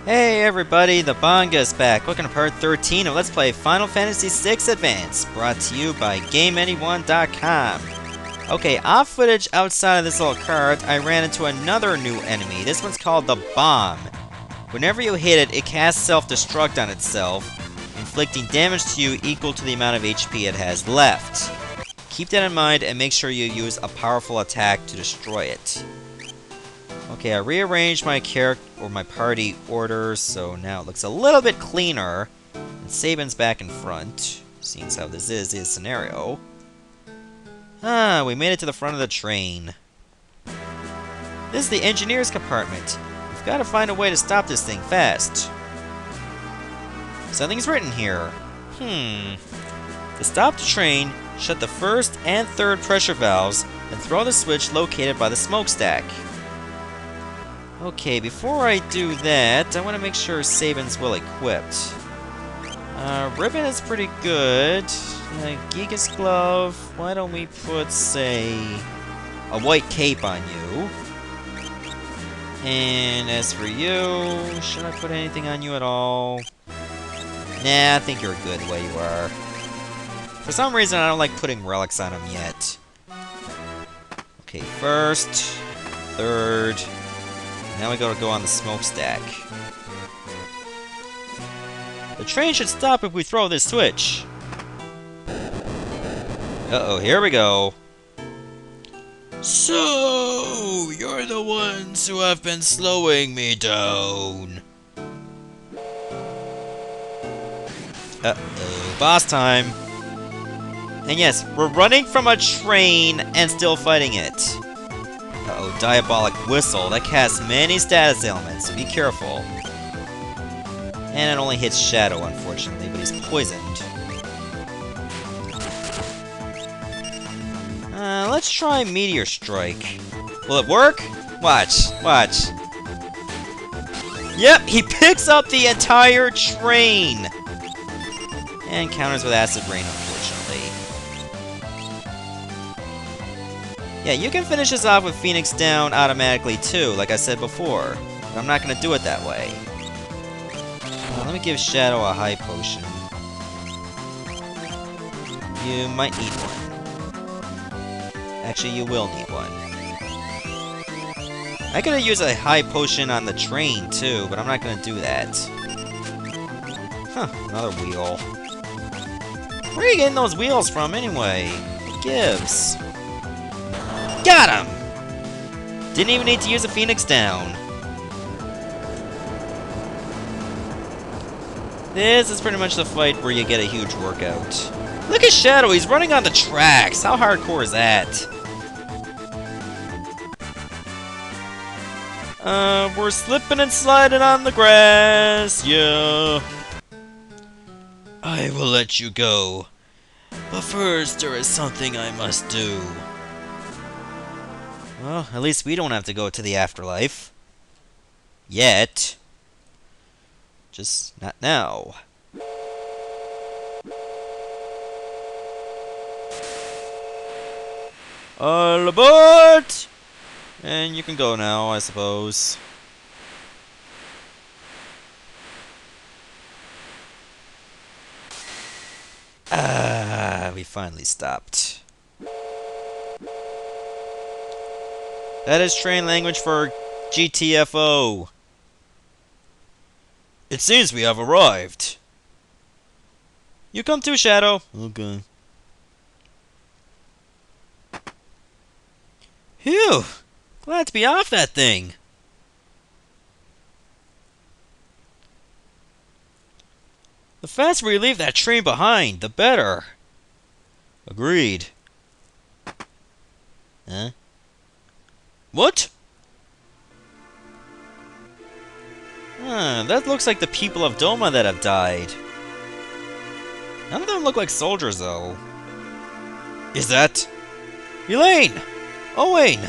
Hey everybody, the Banga's back. Welcome to part 13 of Let's Play Final Fantasy VI Advance, brought to you by GameAnyone.com. Okay, off footage outside of this little cart, I ran into another new enemy. This one's called the Bomb. Whenever you hit it, it casts self-destruct on itself, inflicting damage to you equal to the amount of HP it has left. Keep that in mind and make sure you use a powerful attack to destroy it. Okay, I rearranged my character or my party order, so now it looks a little bit cleaner. And Sabin's back in front, seeing as how this is his scenario. Ah, we made it to the front of the train. This is the engineer's compartment. We've got to find a way to stop this thing fast. Something's written here. To stop the train, shut the first and third pressure valves, and throw the switch located by the smokestack. Okay, before I do that, I want to make sure Sabin's well equipped. Ribbon is pretty good. Giga's glove, why don't we put, say, a white cape on you? And as for you, should I put anything on you at all? Nah, I think you're good the way you are. For some reason, I don't like putting relics on him yet. Okay, first, third. Now we gotta go on the smokestack. The train should stop if we throw this switch. Uh-oh, here we go. So, you're the ones who have been slowing me down. Uh-oh, boss time. And yes, we're running from a train and still fighting it. Uh-oh, Diabolic Whistle. That casts many status ailments, so be careful. And it only hits Shadow, unfortunately, but he's poisoned. Let's try Meteor Strike. Will it work? Watch, watch. Yep, he picks up the entire train! And counters with Acid Rain, unfortunately. Yeah, you can finish this off with Phoenix down automatically too, like I said before. But I'm not going to do it that way. Let me give Shadow a high potion. You might need one. Actually, you will need one. I could have used a high potion on the train too, but I'm not going to do that. Huh, another wheel. Where are you getting those wheels from anyway? What gives? Got him! Didn't even need to use a Phoenix down. This is pretty much the fight where you get a huge workout. Look at Shadow, he's running on the tracks. How hardcore is that? We're slipping and sliding on the grass, yeah. I will let you go. But first, there is something I must do. Well, at least we don't have to go to the afterlife. Yet. Just not now. All aboard! And you can go now, I suppose. Ah, we finally stopped. That is train language for GTFO. It seems we have arrived. You come too, Shadow. Okay. Phew! Glad to be off that thing. The faster we leave that train behind, the better. Agreed. Huh? What? That looks like the people of Doma that have died. None of them look like soldiers, though. Is that... Elaine! Owen!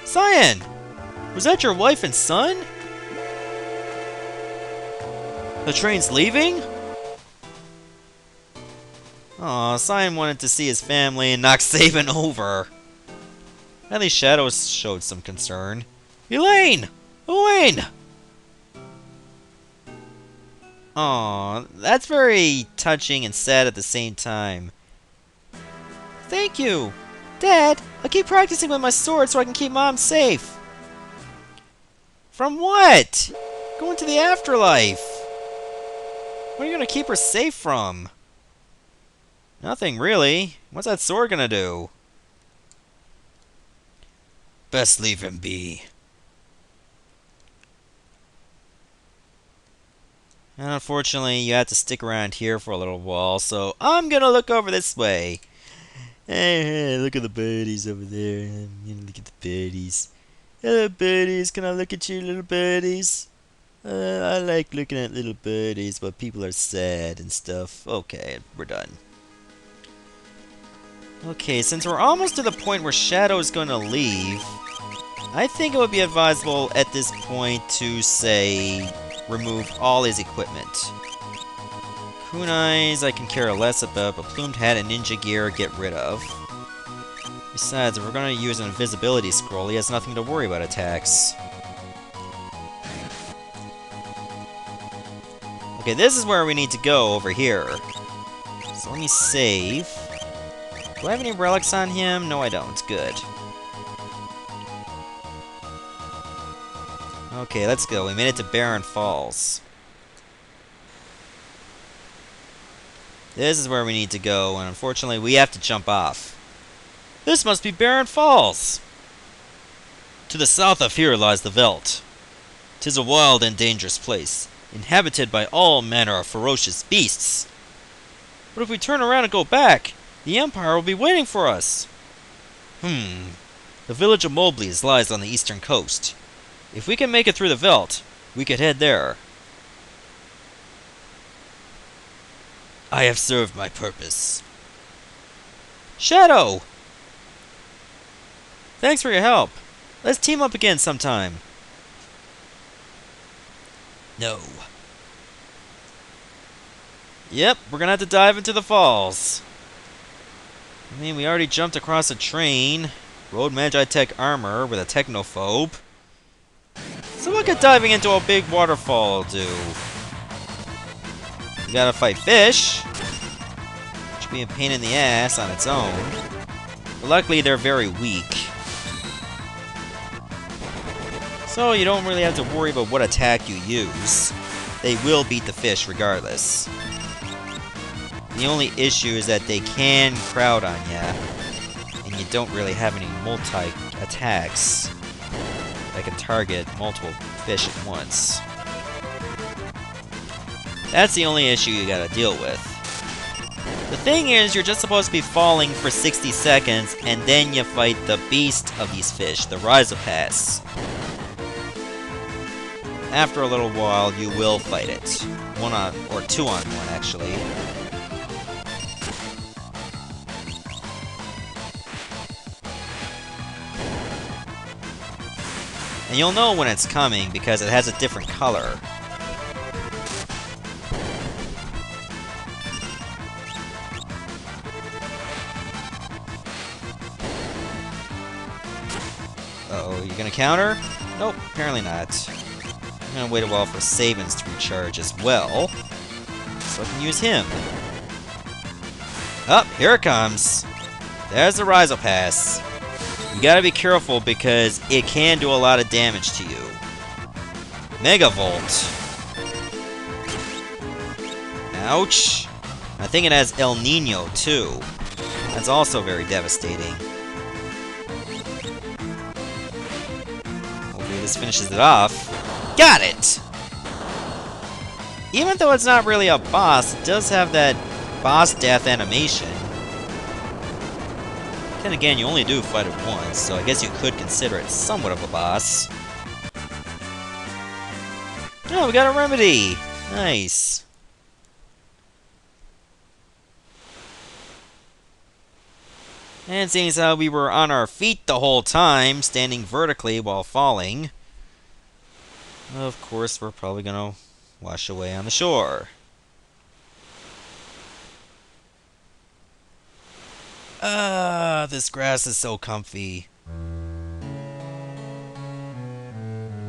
Cyan! Was that your wife and son? The train's leaving? Aw, Cyan wanted to see his family and knock Sabin over. At least Shadow showed some concern. Elaine! Elaine! Aw, that's very touching and sad at the same time. Thank you! Dad, I'll keep practicing with my sword so I can keep Mom safe. From what? Going to the afterlife. What are you gonna keep her safe from? Nothing, really. What's that sword gonna do? Best leave him be. And unfortunately, you have to stick around here for a little while, so I'm gonna look over this way. Hey, look at the birdies over there. I'm gonna look at the birdies. Hello, birdies. Can I look at you, little birdies? I like looking at little birdies, but people are sad and stuff. Okay, we're done. Okay, since we're almost to the point where Shadow is going to leave, I think it would be advisable at this point to, say, remove all his equipment. Kunais I can care less about, but Plumed Hat and Ninja Gear get rid of. Besides, if we're going to use an invisibility scroll, he has nothing to worry about attacks. Okay, this is where we need to go, over here. So let me save. Do I have any relics on him? No, I don't. Good. Okay, let's go. We made it to Baren Falls. This is where we need to go, and unfortunately we have to jump off. This must be Baren Falls! To the south of here lies the Veldt. 'Tis a wild and dangerous place, inhabited by all manner of ferocious beasts. But if we turn around and go back, the Empire will be waiting for us. The village of Mobley's lies on the eastern coast. If we can make it through the Veldt, we could head there. I have served my purpose. Shadow! Thanks for your help. Let's team up again sometime. No. Yep, we're gonna have to dive into the falls. I mean, we already jumped across a train, rode Magitech armor with a technophobe. So what could diving into a big waterfall do? We gotta fight fish, which would be a pain in the ass on its own. But luckily, they're very weak. So you don't really have to worry about what attack you use. They will beat the fish regardless. The only issue is that they can crowd on ya, and you don't really have any multi-attacks that can target multiple fish at once. That's the only issue you gotta deal with. The thing is, you're just supposed to be falling for 60 seconds, and then you fight the beast of these fish, the Rhizopass. After a little while, you will fight it. 1-on, or 2-on-1 actually. And you'll know when it's coming because it has a different color. Uh-oh, you gonna counter? Nope, apparently not. I'm gonna wait a while for Sabins to recharge as well, so I can use him. Oh, here it comes. There's the Rhizopass. You gotta be careful because it can do a lot of damage to you. Megavolt. Ouch. I think it has El Nino too. That's also very devastating. Hopefully this finishes it off. Got it! Even though it's not really a boss, it does have that boss death animation. Then again, you only do fight it once, so I guess you could consider it somewhat of a boss. Oh, we got a remedy! Nice. And seeing as how we were on our feet the whole time, standing vertically while falling, of course we're probably gonna wash away on the shore. Ah, this grass is so comfy.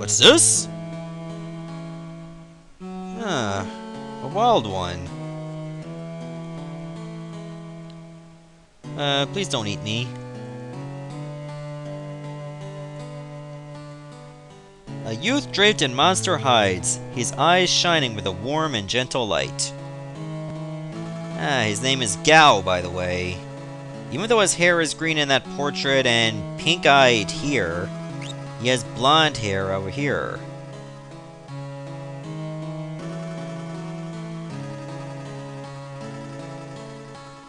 What's this? Ah, a wild one. Please don't eat me. A youth draped in monster hides, his eyes shining with a warm and gentle light. Ah, his name is Gao, by the way. Even though his hair is green in that portrait and pink-eyed here, he has blonde hair over here.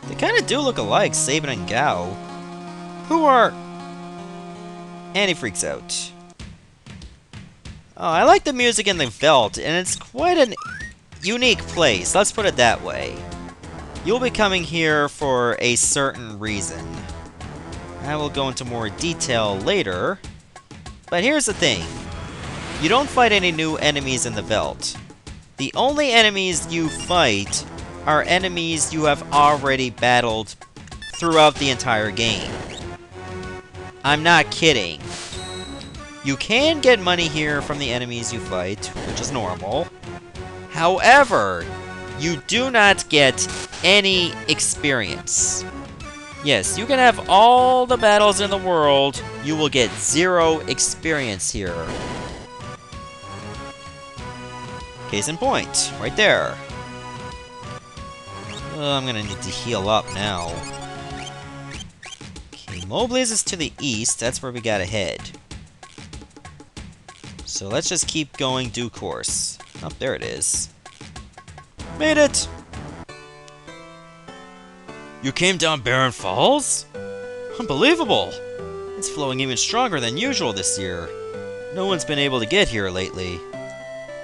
They kind of do look alike, Sabin and Gao. Who are... And he freaks out. Oh, I like the music in the Veldt, and it's quite a unique place, let's put it that way. You'll be coming here for a certain reason. I will go into more detail later. But here's the thing. You don't fight any new enemies in the Veldt. The only enemies you fight are enemies you have already battled throughout the entire game. I'm not kidding. You can get money here from the enemies you fight, which is normal. However, you do not get any experience. Yes, you can have all the battles in the world, you will get 0 experience here. Case in point, right there. I'm gonna need to heal up now. Okay, Moblaze is to the east, that's where we gotta head. So let's just keep going due course. Oh, there it is. Made it! You came down Baren Falls? Unbelievable! It's flowing even stronger than usual this year. No one's been able to get here lately.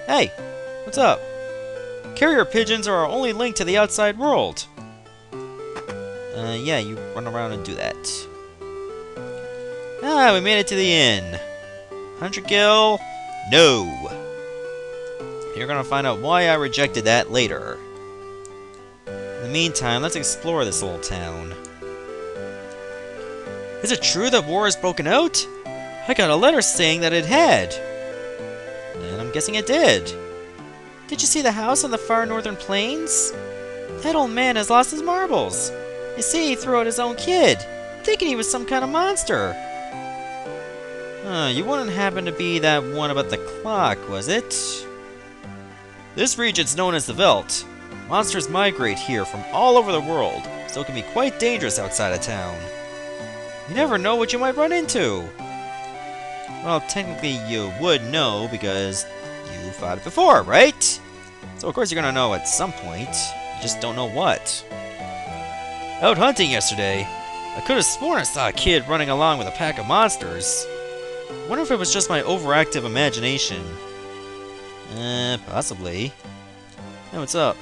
Hey, what's up? Carrier pigeons are our only link to the outside world. Yeah, you run around and do that. Ah, we made it to the inn. 100 gil? No! You're gonna find out why I rejected that later. In the meantime, let's explore this little town. Is it true that war has broken out? I got a letter saying that it had. And I'm guessing it did. Did you see the house on the far northern plains? That old man has lost his marbles. You see, he threw out his own kid, thinking he was some kind of monster. You wouldn't happen to be that one about the clock, was it? This region's known as the Veldt. Monsters migrate here from all over the world, so it can be quite dangerous outside of town. You never know what you might run into. Well, technically you would know because you fought it before, right? So of course you're gonna know at some point. You just don't know what. Out hunting yesterday, I could have sworn I saw a kid running along with a pack of monsters. Wonder if it was just my overactive imagination. Possibly. Hey, what's up?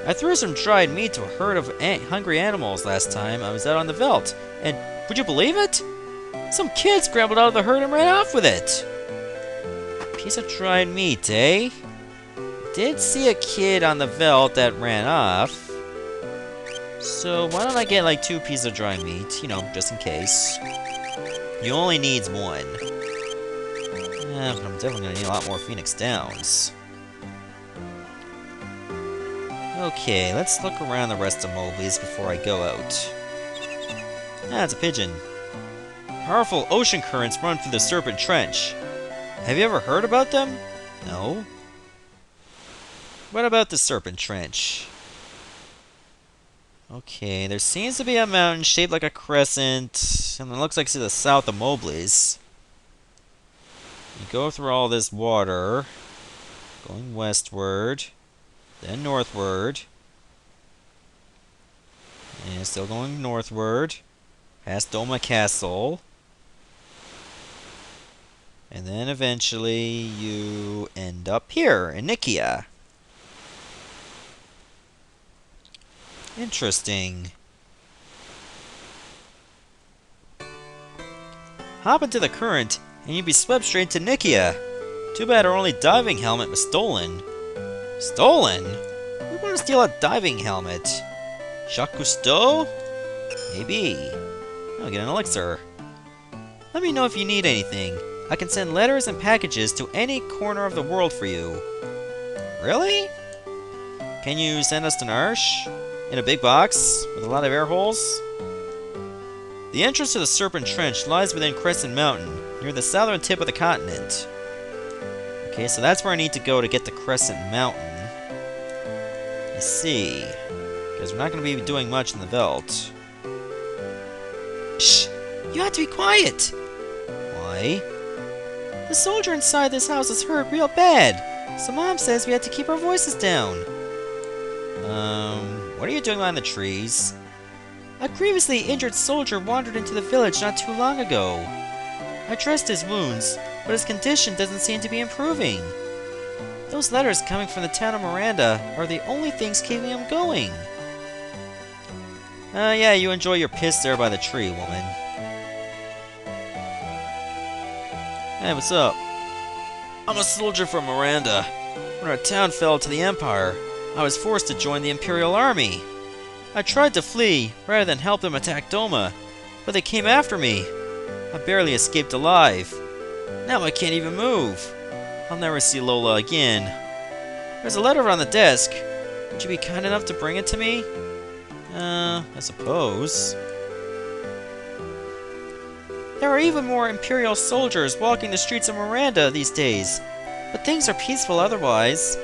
I threw some dried meat to a herd of hungry animals last time I was out on the Veldt, and would you believe it? Some kid scrambled out of the herd and ran off with it. Piece of dried meat, eh? Did see a kid on the Veldt that ran off. So why don't I get like 2 pieces of dried meat, you know, just in case. You only needs 1. But I'm definitely gonna need a lot more Phoenix Downs. Okay, let's look around the rest of Moblaze before I go out. Ah, it's a pigeon. Powerful ocean currents run through the Serpent Trench. Have you ever heard about them? No. What about the Serpent Trench? Okay, there seems to be a mountain shaped like a crescent, and it looks like it's to the south of Moblaze. You go through all this water, going westward, then northward, and still going northward, past Doma Castle, and then eventually you end up here in Nikia. Interesting. Hop into the current, and you'd be swept straight to Nikia. Too bad our only diving helmet was stolen. Stolen? We want to steal a diving helmet. Jacques Cousteau? Maybe. I'll get an elixir. Let me know if you need anything. I can send letters and packages to any corner of the world for you. Really? Can you send us to Narsh? In a big box? With a lot of air holes? The entrance to the Serpent Trench lies within Crescent Mountain, near the southern tip of the continent. Okay, so that's where I need to go to get to Crescent Mountain. I see. Because we're not going to be doing much in the Veldt. Shh! You have to be quiet! Why? The soldier inside this house is hurt real bad, so Mom says we have to keep our voices down. What are you doing behind the trees? A grievously injured soldier wandered into the village not too long ago. I dressed his wounds, but his condition doesn't seem to be improving. Those letters coming from the town of Miranda are the only things keeping him going. Yeah, you enjoy your piss there by the tree, woman. Hey, what's up? I'm a soldier from Miranda. When our town fell to the Empire, I was forced to join the Imperial Army. I tried to flee, rather than help them attack Doma, but they came after me. I barely escaped alive. Now I can't even move. I'll never see Lola again. There's a letter on the desk. Would you be kind enough to bring it to me? I suppose. There are even more Imperial soldiers walking the streets of Miranda these days, but things are peaceful otherwise.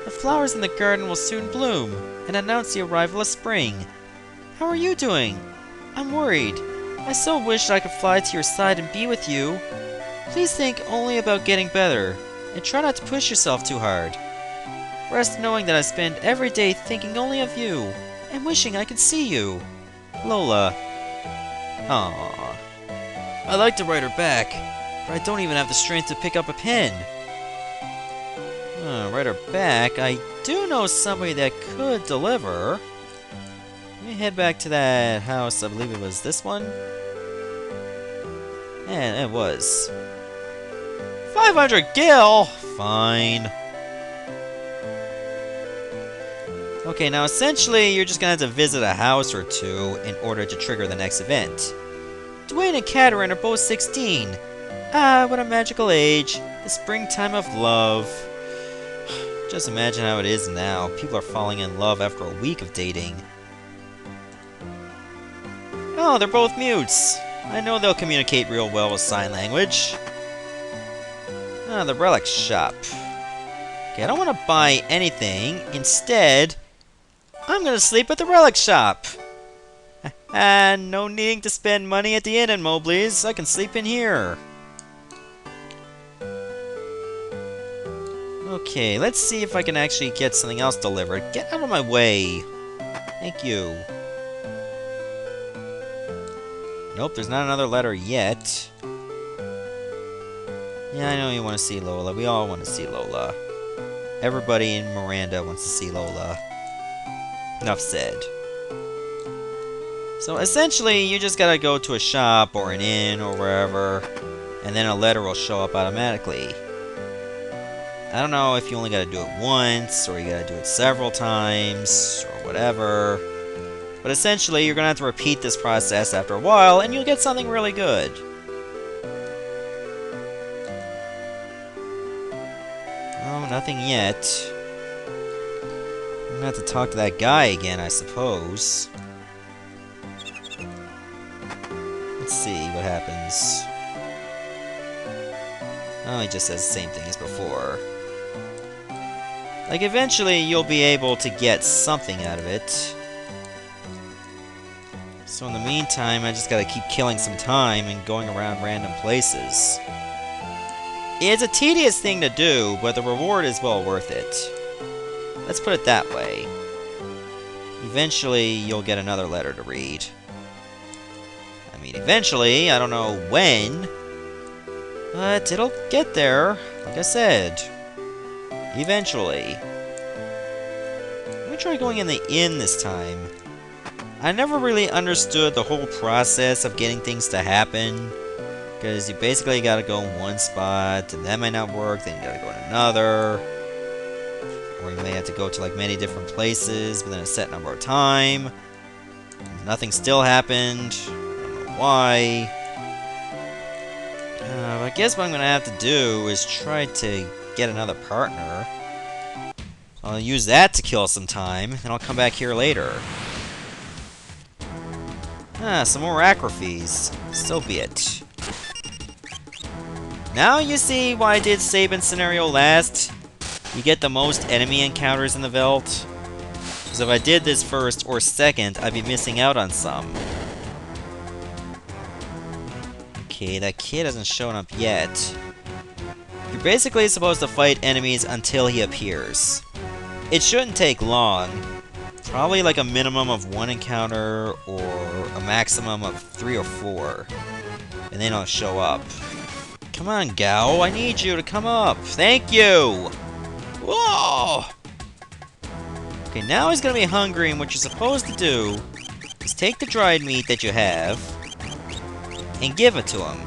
The flowers in the garden will soon bloom and announce the arrival of spring. How are you doing? I'm worried. I so wish I could fly to your side and be with you. Please think only about getting better, and try not to push yourself too hard. Rest knowing that I spend every day thinking only of you, and wishing I could see you. Lola. Aww. I'd like to write her back, but I don't even have the strength to pick up a pen. Write her back. I do know somebody that could deliver. Let me head back to that house. I believe it was this one. And it was. 500 gil! Fine. Okay, now essentially you're just gonna have to visit a house or two in order to trigger the next event. Dwayne and Katerin are both 16. Ah, what a magical age. The springtime of love. Just imagine how it is now. People are falling in love after a week of dating. Oh, they're both mutes. I know they'll communicate real well with sign language. Ah, the Relic Shop. Okay, I don't want to buy anything. Instead, I'm gonna sleep at the Relic Shop. And no needing to spend money at the inn in Mobleys. I can sleep in here. Okay, let's see if I can actually get something else delivered. Get out of my way. Thank you. Nope, there's not another letter yet. Yeah, I know you want to see Lola. We all want to see Lola. Everybody in Miranda wants to see Lola. Enough said. So essentially, you just gotta go to a shop or an inn or wherever, and then a letter will show up automatically. I don't know if you only gotta do it once, or you gotta do it several times, or whatever. But essentially, you're gonna have to repeat this process after a while, and you'll get something really good. Oh, nothing yet. I'm gonna have to talk to that guy again, I suppose. Let's see what happens. Oh, he just says the same thing as before. Like, eventually you'll be able to get something out of it. So in the meantime, I just gotta keep killing some time and going around random places. It's a tedious thing to do, but the reward is well worth it. Let's put it that way. Eventually, you'll get another letter to read. I mean, eventually, I don't know when, but it'll get there, like I said. Eventually. Let me try going in the inn this time. I never really understood the whole process of getting things to happen, because you basically gotta go in one spot, and that might not work, then you gotta go in another. Or you may have to go to like many different places within a set number of time. Nothing still happened. I don't know why. I guess what I'm gonna have to do is try to get another partner. I'll use that to kill some time, and I'll come back here later. Some more acrophies. So be it. Now you see why I did Sabin scenario last? You get the most enemy encounters in the Veldt. Because if I did this first or second, I'd be missing out on some. Okay, that kid hasn't shown up yet. You're basically supposed to fight enemies until he appears. It shouldn't take long. Probably like a minimum of 1 encounter or a maximum of 3 or 4. And then he'll show up. Come on, Gao, I need you to come up. Thank you! Whoa! Okay, now he's gonna be hungry, and what you're supposed to do is take the dried meat that you have and give it to him.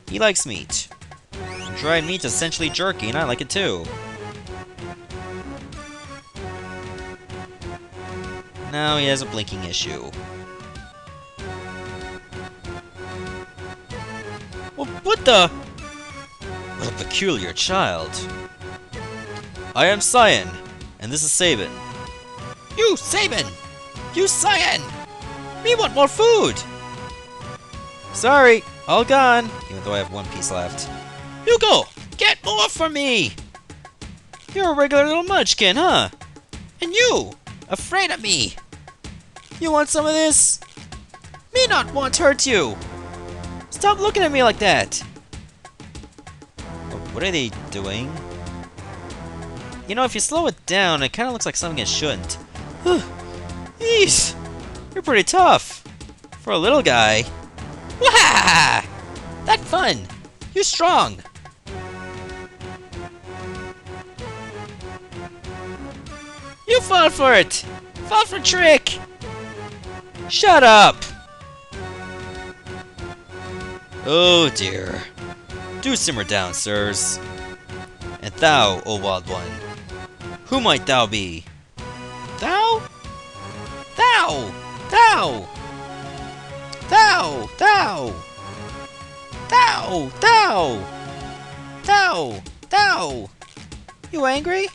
He likes meat. And dried meat's essentially jerky, and I like it too. Now he has a blinking issue. Well, what the? What a peculiar child. I am Cyan, and this is Sabin. You, Sabin! You, Cyan! Me want more food! Sorry, all gone, even though I have 1 piece left. You go! Get more for me! You're a regular little munchkin, huh? And you! Afraid of me! You want some of this? Me not want hurt you! Stop looking at me like that! Oh, what are they doing? You know, if you slow it down, it kind of looks like something it shouldn't. Jeez! You're pretty tough! For a little guy. Wah! That fun! You strong! You fall for it! Fall for trick! Shut up! Oh dear. Do simmer down, sirs. And thou, O wild one, who might thou be? Thou? Thou! Thou! Thou! Thou! Thou! Thou! Thou! Thou! You angry?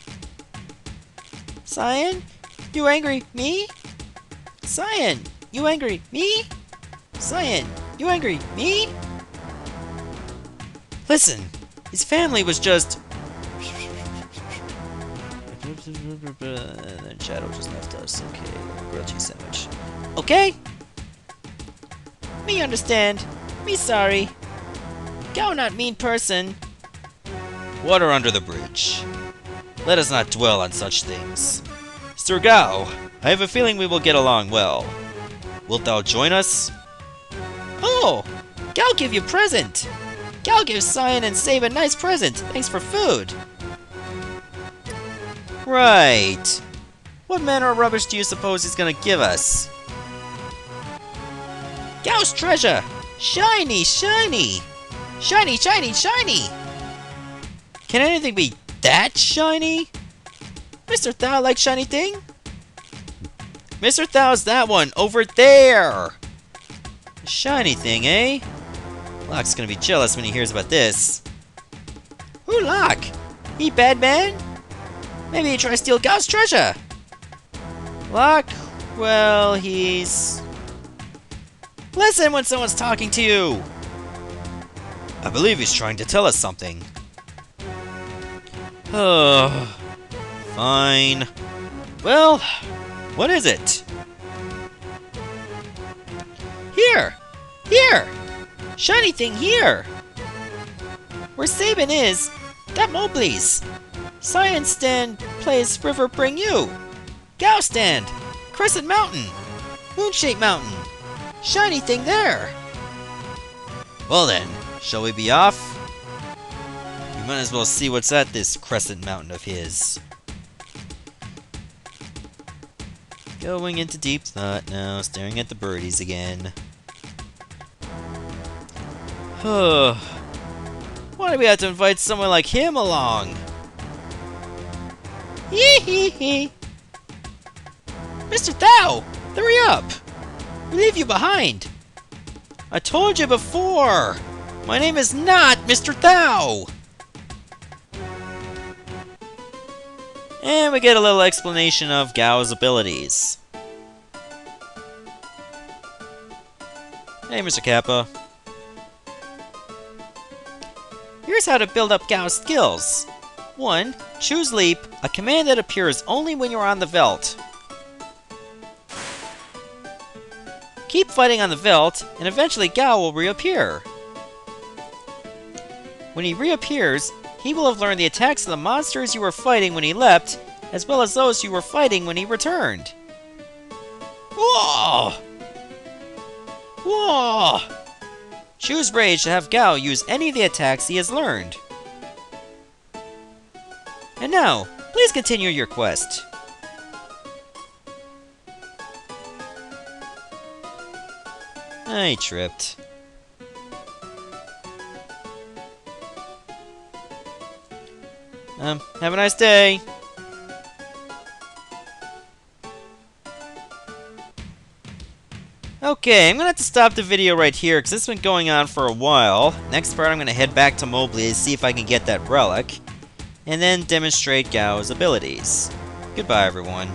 Cyan? You angry? Me? Cyan! You angry? Me? Cyan! You angry? Me? Listen! His family was just... And Shadow just left us. Okay, grilled cheese sandwich. Okay? Me understand. Me sorry. Gao not mean person. Water under the bridge. Let us not dwell on such things. Sir Gao, I have a feeling we will get along well. Wilt thou join us? Oh! Gao give you present! Gao gives Cyan and Save a nice present. Thanks for food. Right. What manner of rubbish do you suppose he's gonna give us? Gao's treasure! Shiny, shiny! Shiny, shiny, shiny! Can anything be that shiny? Mr. Thao like shiny thing? Mr. Thao's that one over there! The shiny thing, eh? Locke's gonna be jealous when he hears about this. Who Locke? He bad man? Maybe he try to steal Gao's treasure. Locke? Well, he's... Listen when someone's talking to you! I believe he's trying to tell us something. Oh, fine. Well, what is it? Here! Here! Shiny thing here! Where Sabin is, that Mowgli's. Cyan stand plays River Bring You. Gao stand, Crescent Mountain. Moonshape Mountain. Shiny thing there. Well then, shall we be off? We might as well see what's at this Crescent Mountain of his. Going into deep thought now, staring at the birdies again. Why do we have to invite someone like him along? Hee hee hee! Mr. Thao! Hurry up! We leave you behind! I told you before! My name is not Mr. Thou! And we get a little explanation of Gao's abilities. Hey, Mr. Kappa. Here's how to build up Gao's skills. 1. Choose Leap, a command that appears only when you're on the Veldt. Keep fighting on the Veldt, and eventually Gao will reappear. When he reappears, he will have learned the attacks of the monsters you were fighting when he leapt, as well as those you were fighting when he returned. Whoa! Whoa! Choose Rage to have Gao use any of the attacks he has learned. And now, please continue your quest. I tripped. Have a nice day. Okay, I'm gonna have to stop the video right here because this has been going on for a while. Next part, I'm gonna head back to Mobley to see if I can get that relic, and then demonstrate Gao's abilities. Goodbye, everyone.